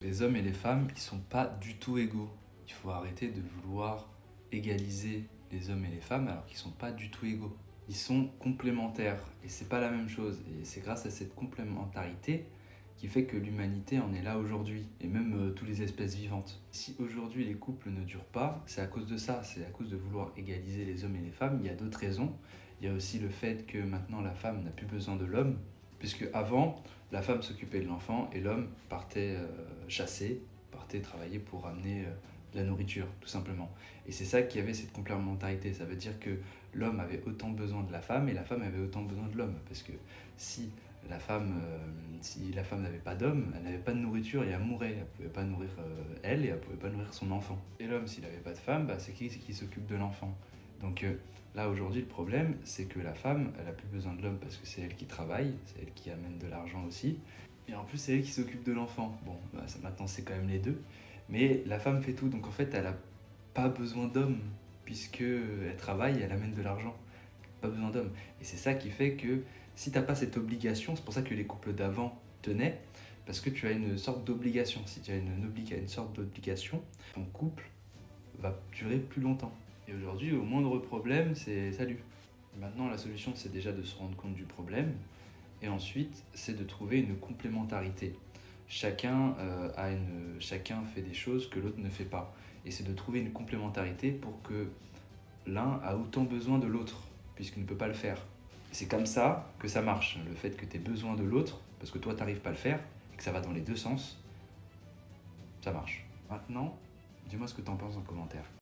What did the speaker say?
Les hommes et les femmes, ils sont pas du tout égaux. Il faut arrêter de vouloir égaliser les hommes et les femmes alors qu'ils sont pas du tout égaux. Ils sont complémentaires et c'est pas la même chose. Et c'est grâce à cette complémentarité qui fait que l'humanité en est là aujourd'hui et même toutes les espèces vivantes. Si aujourd'hui les couples ne durent pas, c'est à cause de ça, c'est à cause de vouloir égaliser les hommes et les femmes. Il y a d'autres raisons. Il y a aussi le fait que maintenant la femme n'a plus besoin de l'homme, puisque avant, la femme s'occupait de l'enfant et l'homme partait chasser, partait travailler pour ramener de la nourriture, tout simplement. Et c'est ça qui avait cette complémentarité. Ça veut dire que l'homme avait autant besoin de la femme et la femme avait autant besoin de l'homme. Parce que si la femme n'avait pas d'homme, elle n'avait pas de nourriture et elle mourrait. Elle ne pouvait pas nourrir elle et elle ne pouvait pas nourrir son enfant. Et l'homme, s'il n'avait pas de femme, c'est qui s'occupe de l'enfant. Donc là aujourd'hui le problème c'est que la femme elle a plus besoin de l'homme parce que c'est elle qui travaille, c'est elle qui amène de l'argent aussi. Et en plus c'est elle qui s'occupe de l'enfant. Bon maintenant c'est quand même les deux. Mais la femme fait tout donc en fait elle a pas besoin d'homme puisque elle travaille, elle amène de l'argent. Pas besoin d'homme. Et c'est ça qui fait que si t'as pas cette obligation, c'est pour ça que les couples d'avant tenaient, parce que tu as une sorte d'obligation. Si tu as une sorte d'obligation, ton couple va durer plus longtemps. Et aujourd'hui, au moindre problème, c'est salut. Maintenant, la solution, c'est déjà de se rendre compte du problème. Et ensuite, c'est de trouver une complémentarité. Chacun fait des choses que l'autre ne fait pas. Et c'est de trouver une complémentarité pour que l'un a autant besoin de l'autre, puisqu'il ne peut pas le faire. Et c'est comme ça que ça marche. Le fait que tu aies besoin de l'autre, parce que toi, tu n'arrives pas à le faire, et que ça va dans les deux sens, ça marche. Maintenant, dis-moi ce que tu en penses en commentaire.